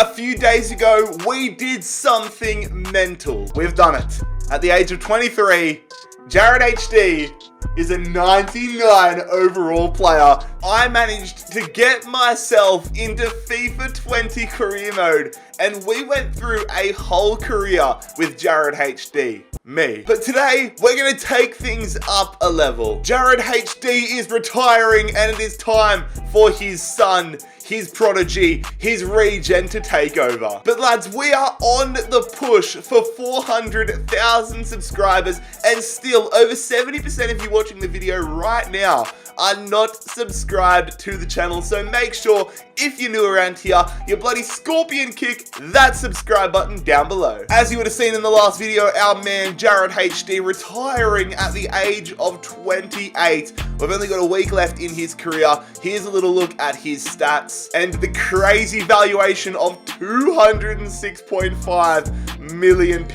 A few days ago, we did something mental. We've done it. At the age of 23, JarradHD is a 99 overall player. I managed to get myself into FIFA 20 career mode, and we went through a whole career with JarradHD. Me. But today, we're going to take things up a level. JarradHD is retiring, and it is time for his son, his prodigy, his REGEN to take over. But lads, we are on the push for 400,000 subscribers, and still over 70% of you watching the video right now are not subscribed to the channel. So make sure, if you're new around here, you bloody scorpion kick that subscribe button down below. As you would have seen in the last video, our man JarradHD retiring at the age of 28. We've only got a week left in his career. Here's a little look at his stats and the crazy valuation of £206.5 million,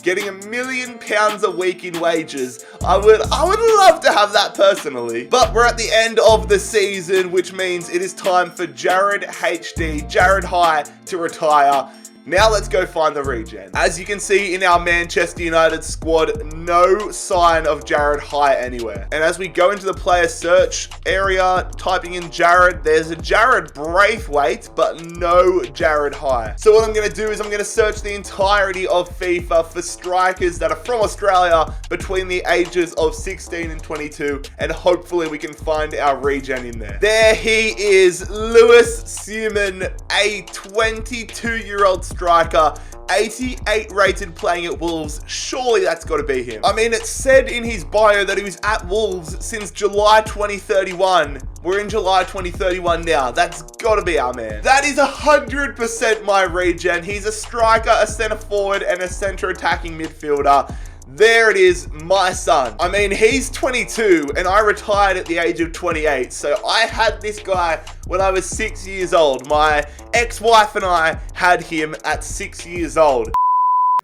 getting £1 million a week in wages. I would love to have that personally. But we're at the end of the season, which means it is time for JarradHD, JarradHD, to retire. Now let's go find the REGEN. As you can see in our Manchester United squad, no sign of JarradHD anywhere. And as we go into the player search area, typing in Jarrad, there's a Jarrad Braithwaite, but no JarradHD. So what I'm going to do is I'm going to search the entirety of FIFA for strikers that are from Australia between the ages of 16 and 22, and hopefully we can find our REGEN in there. There he is, Lewis Suman, a 22-year-old striker, 88 rated, playing at Wolves. Surely that's got to be him. I mean, it said in his bio that he was at Wolves since July 2031. We're in July 2031 now. That's got to be our man. That is 100% my REGEN. He's a striker, a centre forward, and a centre attacking midfielder. There it is, my son. I mean, he's 22 and I retired at the age of 28. So I had this guy when I was 6 years old. My ex-wife and I had him at 6 years old.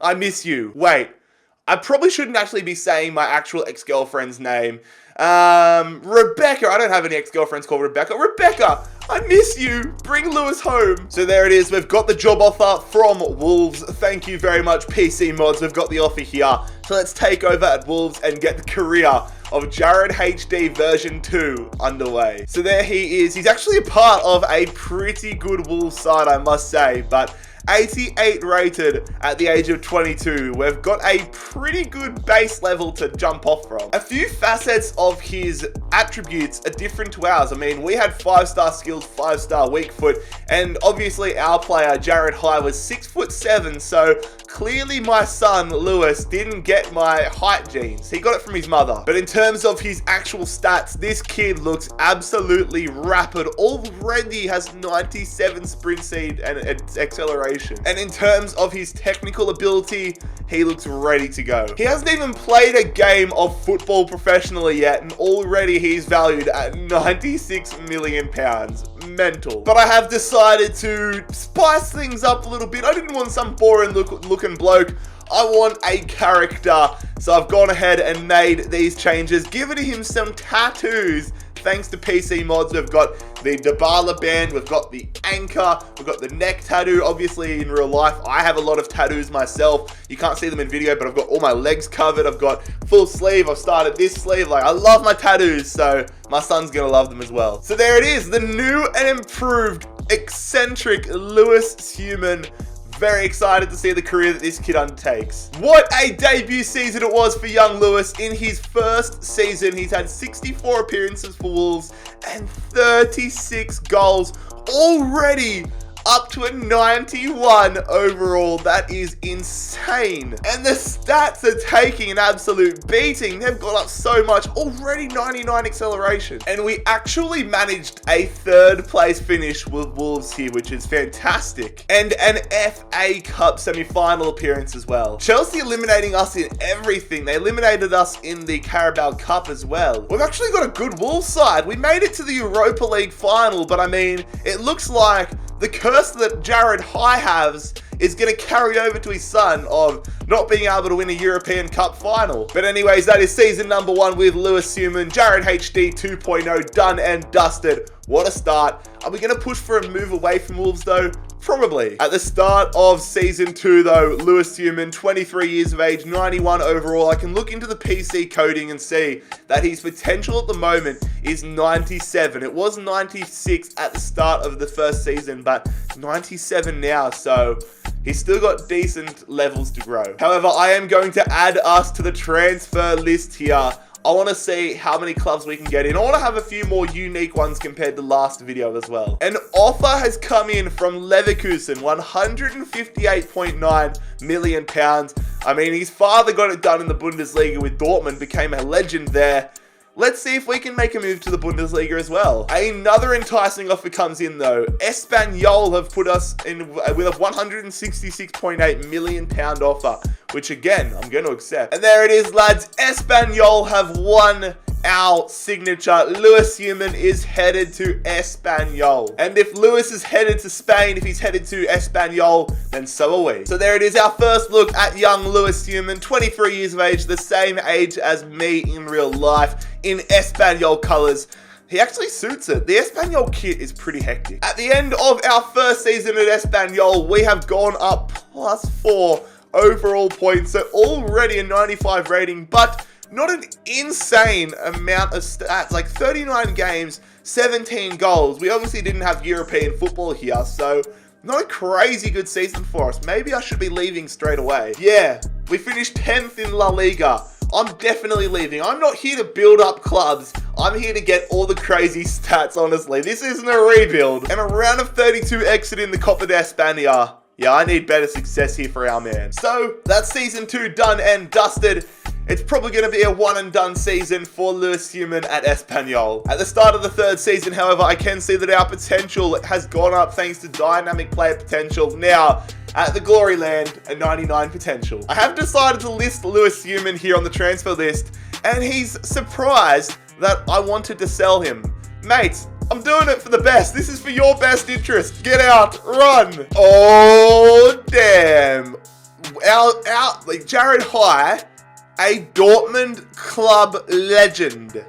I miss you. Wait, I probably shouldn't actually be saying my actual ex-girlfriend's name. Rebecca. I don't have any ex-girlfriends called Rebecca. Rebecca, I miss you. Bring Lewis home. So there it is. We've got the job offer from Wolves. Thank you very much, PC Mods. We've got the offer here. So let's take over at Wolves and get the career of JarradHD version 2 underway. So there he is. He's actually a part of a pretty good Wolves side, I must say, but 88 rated at the age of 22. We've got a pretty good base level to jump off from. A few facets of his attributes are different to ours. I mean, we had 5-star skills, 5-star weak foot, and obviously our player JarradHD was 6'7", so clearly my son Lewis didn't get my height genes. He got it from his mother. But in terms of his actual stats, this kid looks absolutely rapid. Already has 97 sprint speed and acceleration. And in terms of his technical ability, he looks ready to go. He hasn't even played a game of football professionally yet, and already he's valued at £96 million. Mental. But I have decided to spice things up a little bit. I didn't want some boring looking bloke. I want a character. So I've gone ahead and made these changes, given him some tattoos. Thanks to PC Mods, we've got the Dybala band, we've got the anchor, we've got the neck tattoo. Obviously, in real life, I have a lot of tattoos myself. You can't see them in video, but I've got all my legs covered. I've got full sleeve. I've started this sleeve. Like, I love my tattoos, so my son's gonna love them as well. So there it is, the new and improved, eccentric Lewis Suman. Very excited to see the career that this kid undertakes. What a debut season it was for young Lewis. In his first season, he's had 64 appearances for Wolves and 36 goals, already up to a 91 overall. That is insane. And the stats are taking an absolute beating. They've gone up so much. Already 99 acceleration. And we actually managed a 3rd place finish with Wolves here, which is fantastic. And an FA Cup semi-final appearance as well. Chelsea eliminating us in everything. They eliminated us in the Carabao Cup as well. We've actually got a good Wolves side. We made it to the Europa League final, but I mean, it looks like the curse that JarradHD has is going to carry over to his son of not being able to win a European Cup final. But anyways, that is season number 1 with Lewis Suman, JarradHD 2.0 done and dusted. What a start. Are we going to push for a move away from Wolves though? Probably. At the start of Season 2, though, Lewis Human, 23 years of age, 91 overall. I can look into the PC coding and see that his potential at the moment is 97. It was 96 at the start of the first season, but 97 now, so he's still got decent levels to grow. However, I am going to add us to the transfer list here. I want to see how many clubs we can get in. I want to have a few more unique ones compared to last video as well. An offer has come in from Leverkusen, £158.9 million. I mean, his father got it done in the Bundesliga with Dortmund, became a legend there. Let's see if we can make a move to the Bundesliga as well. Another enticing offer comes in though. Espanyol have put us in with a £166.8 million offer, which again, I'm going to accept. And there it is, lads. Espanyol have won our signature. Lewis Human is headed to Espanyol. And if Lewis is headed to Spain, if he's headed to Espanyol, then so are we. So there it is, our first look at young Lewis Human, 23 years of age, the same age as me in real life, in Espanyol colours. He actually suits it. The Espanyol kit is pretty hectic. At the end of our first season at Espanyol, we have gone up +4 overall points. So already a 95 rating, but not an insane amount of stats, like 39 games, 17 goals. We obviously didn't have European football here, so not a crazy good season for us. Maybe I should be leaving straight away. Yeah, we finished 10th in La Liga. I'm definitely leaving. I'm not here to build up clubs. I'm here to get all the crazy stats, honestly. This isn't a rebuild. And a round of 32 exit in the Copa de España. Yeah, I need better success here for our man. So, that's Season 2 done and dusted. It's probably going to be a one and done season for Lewis Human at Espanyol. At the start of the third season, however, I can see that our potential has gone up thanks to dynamic player potential. Now, at the Glory Land, a 99 potential. I have decided to list Lewis Human here on the transfer list, and he's surprised that I wanted to sell him. Mate, I'm doing it for the best. This is for your best interest. Get out, run. Oh, damn. Like JarradHD, a Dortmund club legend.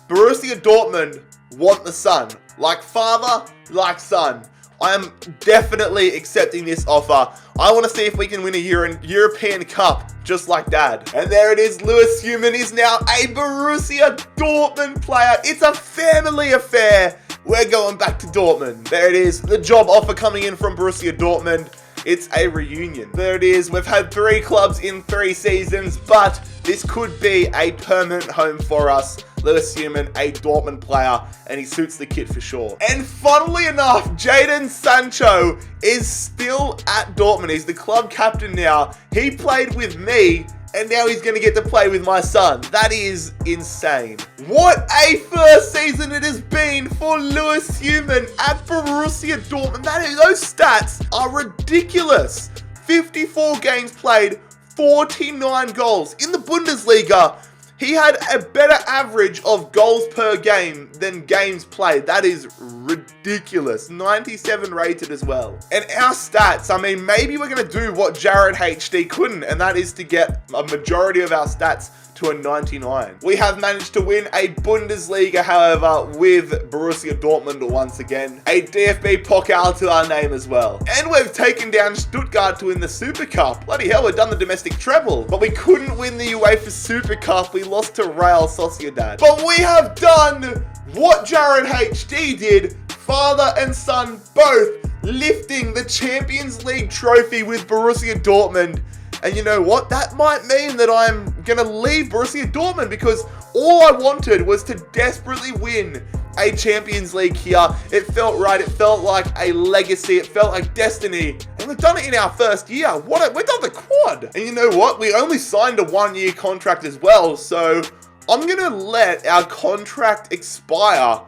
Borussia Dortmund want the son. Like father, like son. I am definitely accepting this offer. I want to see if we can win a European Cup just like Dad. And there it is. Lewis Human is now a Borussia Dortmund player. It's a family affair. We're going back to Dortmund. There it is. The job offer coming in from Borussia Dortmund. It's a reunion. There it is. We've had 3 clubs in 3 seasons, but this could be a permanent home for us. Lewis Human, a Dortmund player, and he suits the kit for sure. And funnily enough, Jadon Sancho is still at Dortmund. He's the club captain now. He played with me, and now he's going to get to play with my son. That is insane. What a first season it has been for Lewis Human at Borussia Dortmund. Those stats are ridiculous. 54 games played, 49 goals. In the Bundesliga, he had a better average of goals per game than games played. That is ridiculous. 97 rated as well. And our stats, I mean, maybe we're going to do what JarradHD couldn't, and that is to get a majority of our stats to a 99. We have managed to win a Bundesliga, however, with Borussia Dortmund once again. A DFB Pokal to our name as well. And we've taken down Stuttgart to win the Super Cup. Bloody hell, we've done the domestic treble. But we couldn't win the UEFA Super Cup. We lost to Real Sociedad. But we have done what JarradHD did. Father and son both lifting the Champions League trophy with Borussia Dortmund. And you know what? That might mean that I'm going to leave Borussia Dortmund, because all I wanted was to desperately win a Champions League here. It felt right. It felt like a legacy. It felt like destiny. And we've done it in our first year. We've done the quad. And you know what? We only signed a 1-year contract as well. So I'm going to let our contract expire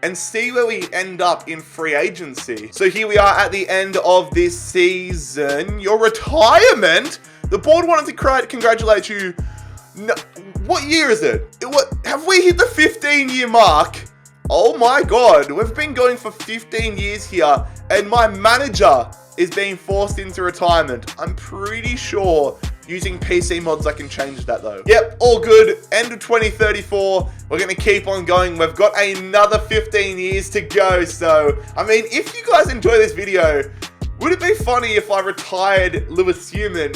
and see where we end up in free agency. So here we are at the end of this season. Your retirement? The board wanted to congratulate you. No, what year is it? Have we hit the 15-year mark? Oh my God, we've been going for 15 years here, and my manager is being forced into retirement. I'm pretty sure using PC mods I can change that though. Yep, all good. End of 2034. We're going to keep on going. We've got another 15 years to go. So, I mean, if you guys enjoy this video, Would it be funny if I retired Lewis Human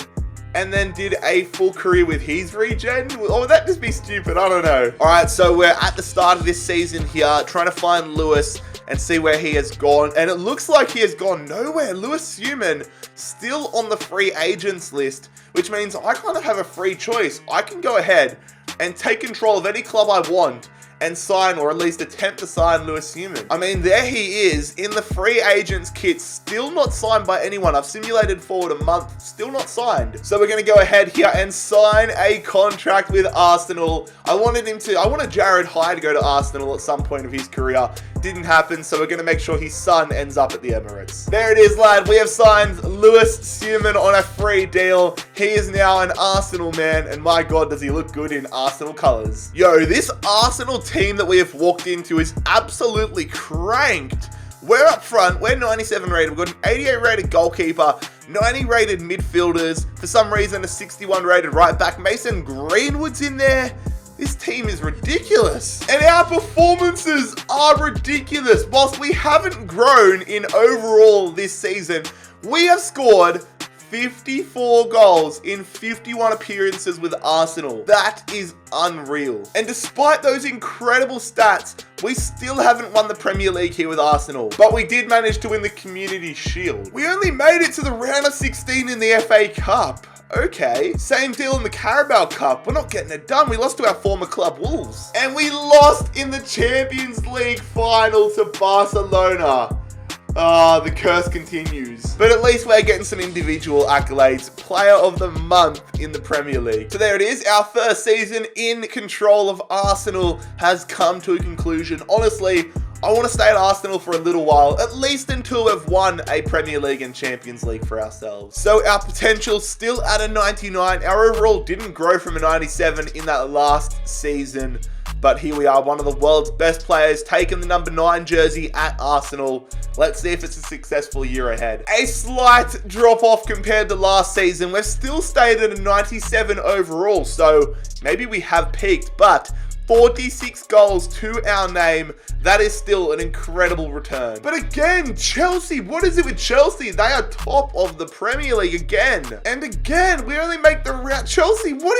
and then did a full career with his regen? Or would that just be stupid? I don't know. All right, so we're at the start of this season here, trying to find Lewis and see where he has gone. And it looks like he has gone nowhere. Lewis Human still on the free agents list, which means I kind of have a free choice. I can go ahead and take control of any club I want and sign, or at least attempt to sign, Lewis Human. I mean, there he is in the free agents kit, still not signed by anyone. I've simulated forward a month, still not signed. So we're gonna go ahead here and sign a contract with Arsenal. I wanted JarradHD to go to Arsenal at some point of his career. Didn't happen, so we're gonna make sure his son ends up at the Emirates. There it is, lad. We have signed Lewis Human on a free deal. He is now an Arsenal man, and my God, does he look good in Arsenal colors. Yo, this Arsenal team that we have walked into is absolutely cranked. We're up front, we're 97 rated, we've got an 88 rated goalkeeper, 90 rated midfielders, for some reason a 61 rated right back. Mason Greenwood's in there. This team is ridiculous. And our performances are ridiculous. Whilst we haven't grown in overall this season, we have scored 54 goals in 51 appearances with Arsenal. That is unreal. And despite those incredible stats, we still haven't won the Premier League here with Arsenal. But we did manage to win the Community Shield. We only made it to the round of 16 in the FA Cup. Okay, same deal in the Carabao Cup. We're not getting it done. We lost to our former club, Wolves. And we lost in the Champions League final to Barcelona. The curse continues. But at least we're getting some individual accolades. Player of the month in the Premier League. So there it is. Our first season in control of Arsenal has come to a conclusion. Honestly, I want to stay at Arsenal for a little while, at least until we've won a Premier League and Champions League for ourselves. So our potential's still at a 99. Our overall didn't grow from a 97 in that last season. But here we are, one of the world's best players, taking the number 9 jersey at Arsenal. Let's see if it's a successful year ahead. A slight drop off compared to last season. We've still stayed at a 97 overall, so maybe we have peaked, but 46 goals to our name. That is still an incredible return. But again, Chelsea, what is it with Chelsea? They are top of the Premier League again. And again, we only make the round. Chelsea, what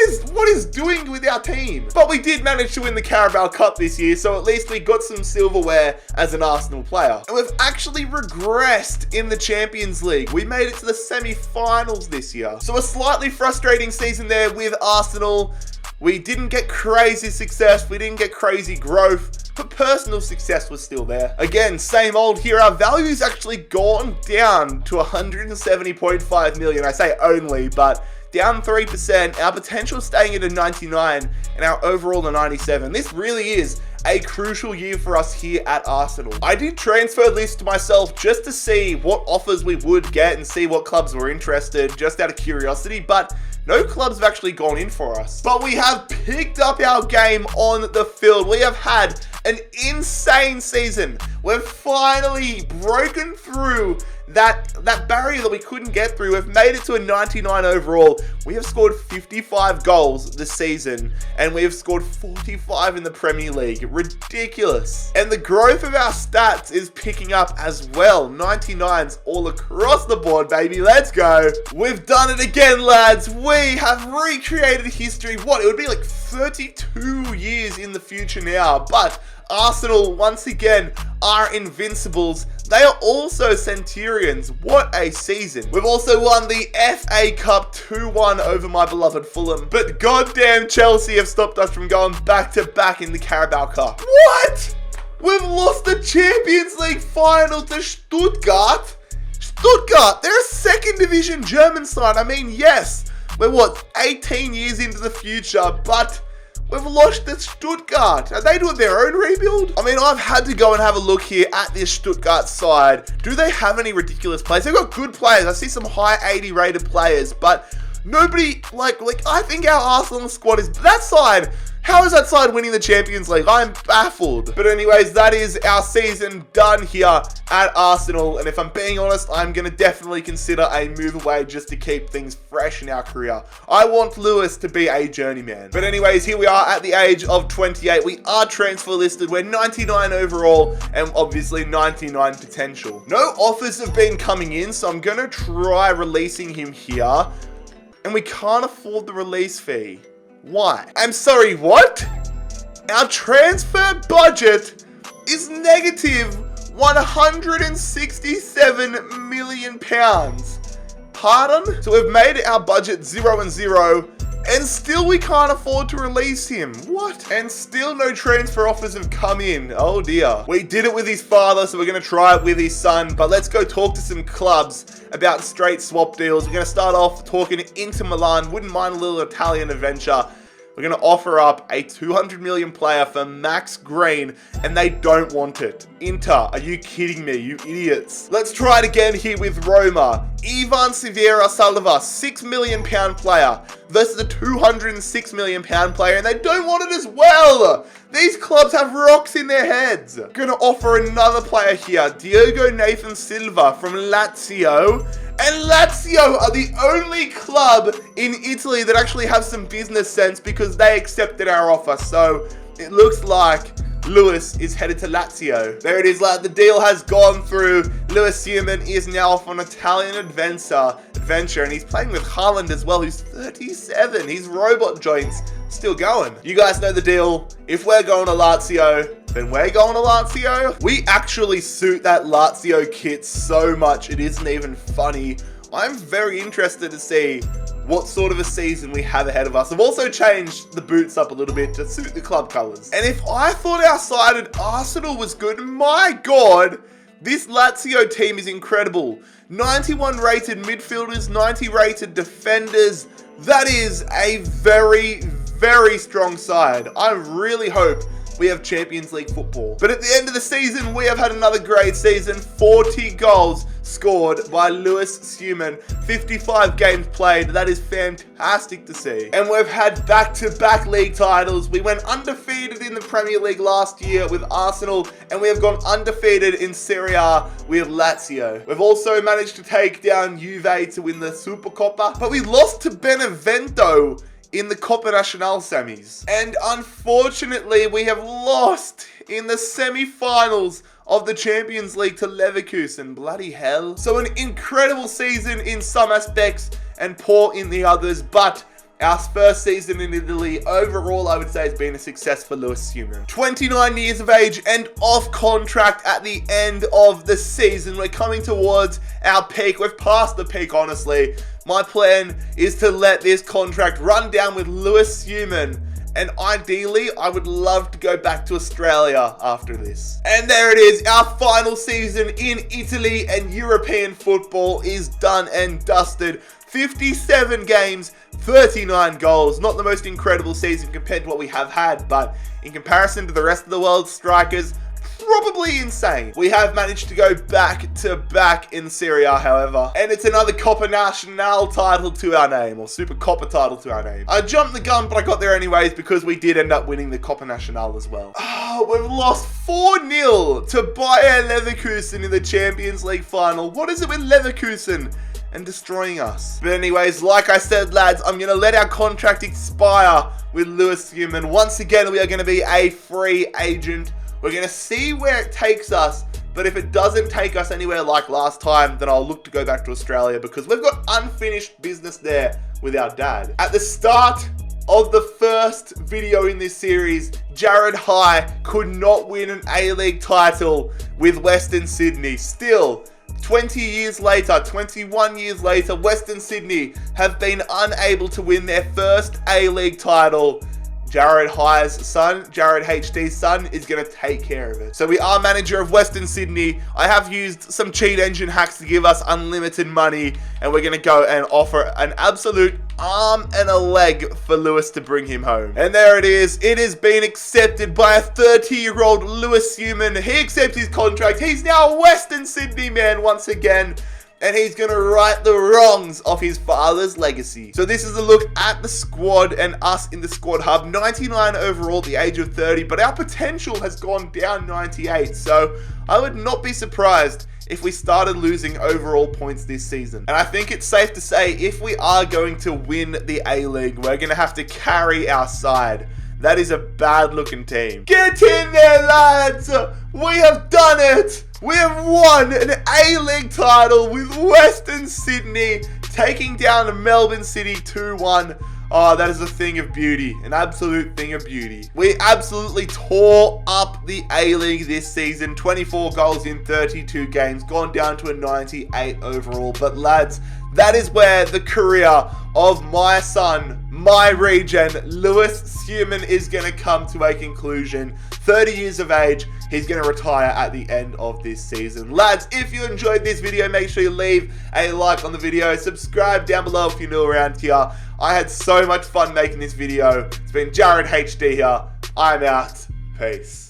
is doing with our team? But we did manage to win the Carabao Cup this year, so at least we got some silverware as an Arsenal player. And we've actually regressed in the Champions League. We made it to the semi-finals this year. So a slightly frustrating season there with Arsenal. We didn't get crazy success, we didn't get crazy growth, but personal success was still there. Again, same old here. Our value's actually gone down to 170.5 million. I say only, but down 3%. Our potential staying at a 99 and our overall a 97. This really is a crucial year for us here at Arsenal. I did transfer list to myself just to see what offers we would get and see what clubs were interested, just out of curiosity, but no clubs have actually gone in for us. But we have picked up our game on the field. We have had an insane season. We've finally broken through that barrier that we couldn't get through. We've made it to a 99 overall. We have scored 55 goals this season, and we have scored 45 in the Premier League. Ridiculous. And the growth of our stats is picking up as well. 99s all across the board, baby. Let's go. We've done it again, lads. We have recreated history. What? It would be like 32 years in the future now, but Arsenal, once again, are invincibles. They are also Centurions. What a season. We've also won the FA Cup 2-1 over my beloved Fulham. But goddamn, Chelsea have stopped us from going back-to-back in the Carabao Cup. What? We've lost the Champions League final to Stuttgart? Stuttgart, they're a second division German side. I mean, yes, we're 18 years into the future, but we've lost to Stuttgart. Are they doing their own rebuild? I mean, I've had to go and have a look here at this Stuttgart side. Do they have any ridiculous players? They've got good players. I see some high 80 rated players, but nobody, like I think our Arsenal squad is, that side, How is that side winning the Champions League? I'm baffled. But anyways, that is our season done here at Arsenal. And if I'm being honest, I'm going to definitely consider a move away just to keep things fresh in our career. I want Lewis to be a journeyman. But anyways, here we are at the age of 28. We are transfer listed. We're 99 overall and obviously 99 potential. No offers have been coming in, so I'm going to try releasing him here. And we can't afford the release fee. Why? I'm sorry, what? Our transfer budget is negative £167 million. Pardon? So we've made our budget 0 and 0, and still we can't afford to release him. What? And still no transfer offers have come in. Oh dear. We did it with his father, so we're going to try it with his son. But let's go talk to some clubs about straight swap deals. We're going to start off talking to Inter Milan. Wouldn't mind a little Italian adventure. We're going to offer up a 200 million player for Max Green, and they don't want it. Inter, are you kidding me, you idiots? Let's try it again here with Roma. Ivan Severa Salva, £6 million player versus a £206 million player, and they don't want it as well. These clubs have rocks in their heads. Gonna offer another player here, Diogo Nathan Silva from Lazio. And Lazio are the only club in Italy that actually have some business sense because they accepted our offer. So it looks like Lewis is headed to Lazio. There it is, lad. The deal has gone through. Lewis Human is now off on Italian adventure, and he's playing with Haaland as well, who's 37. His robot joints still going. You guys know the deal. If we're going to Lazio, then we're going to Lazio. We actually suit that Lazio kit so much, it isn't even funny. I'm very interested to see what sort of a season we have ahead of us. I've also changed the boots up a little bit to suit the club colours. And if I thought our side at Arsenal was good, my God, this Lazio team is incredible. 91 rated midfielders, 90 rated defenders. That is a very, very strong side. I really hope we have Champions League football. But at the end of the season, we have had another great season. 40 goals scored by Lewis Suman. 55 games played. That is fantastic to see. And we've had back-to-back league titles. We went undefeated in the Premier League last year with Arsenal, and we have gone undefeated in Serie A with Lazio. We've also managed to take down Juve to win the Supercoppa, but we lost to Benevento in the Coppa Nacional semis. And unfortunately, we have lost in the semi-finals of the Champions League to Leverkusen. Bloody hell. So an incredible season in some aspects and poor in the others, but our first season in Italy, overall, I would say has been a success for Lewis Human. 29 years of age and off contract at the end of the season. We're coming towards our peak. We've passed the peak, honestly. My plan is to let this contract run down with Lewis Human. And ideally, I would love to go back to Australia after this. And there it is. Our final season in Italy and European football is done and dusted. 57 games, 39 goals. Not the most incredible season compared to what we have had, but in comparison to the rest of the world's strikers, probably insane. We have managed to go back to back in Serie A, however, and it's another Coppa Nacional title to our name, or Super Coppa title to our name. I jumped the gun, but I got there anyways because we did end up winning the Coppa Nacional as well. Oh, we've lost 4-0 to Bayer Leverkusen in the Champions League final. What is it with Leverkusen and destroying us? But anyways, like I said, lads, I'm going to let our contract expire with Lewis Human. Once again, we are going to be a free agent. We're going to see where it takes us, but if it doesn't take us anywhere like last time, then I'll look to go back to Australia because we've got unfinished business there with our dad. At the start of the first video in this series, JarradHD could not win an A-League title with Western Sydney. Still, 20 years later, 21 years later, Western Sydney have been unable to win their first A-League title. JarradHD's son, JarradHD's son, is going to take care of it. So we are manager of Western Sydney. I have used some cheat engine hacks to give us unlimited money, and we're going to go and offer an absolute arm and a leg for Lewis to bring him home. And there it is. It has been accepted by a 30-year-old Lewis Human. He accepts his contract. He's now a Western Sydney man once again. and he's going to right the wrongs of his father's legacy. So this is a look at the squad and us in the squad hub. 99 overall at the age of 30, but our potential has gone down 98. So I would not be surprised if we started losing overall points this season. And I think it's safe to say if we are going to win the A-League, we're going to have to carry our side. That is a bad looking team. Get in there, lads! We have done it! We have won an A-League title with Western Sydney taking down Melbourne City 2-1. Oh, that is a thing of beauty. An absolute thing of beauty. We absolutely tore up the A-League this season. 24 goals in 32 games. Gone down to a 98 overall. But lads, that is where the career of my son, my regen, Lewis Schumann, is going to come to a conclusion. 30 years of age. He's going to retire at the end of this season. Lads, if you enjoyed this video, make sure you leave a like on the video. Subscribe down below if you're new around here. I had so much fun making this video. It's been JarradHD here. I'm out. Peace.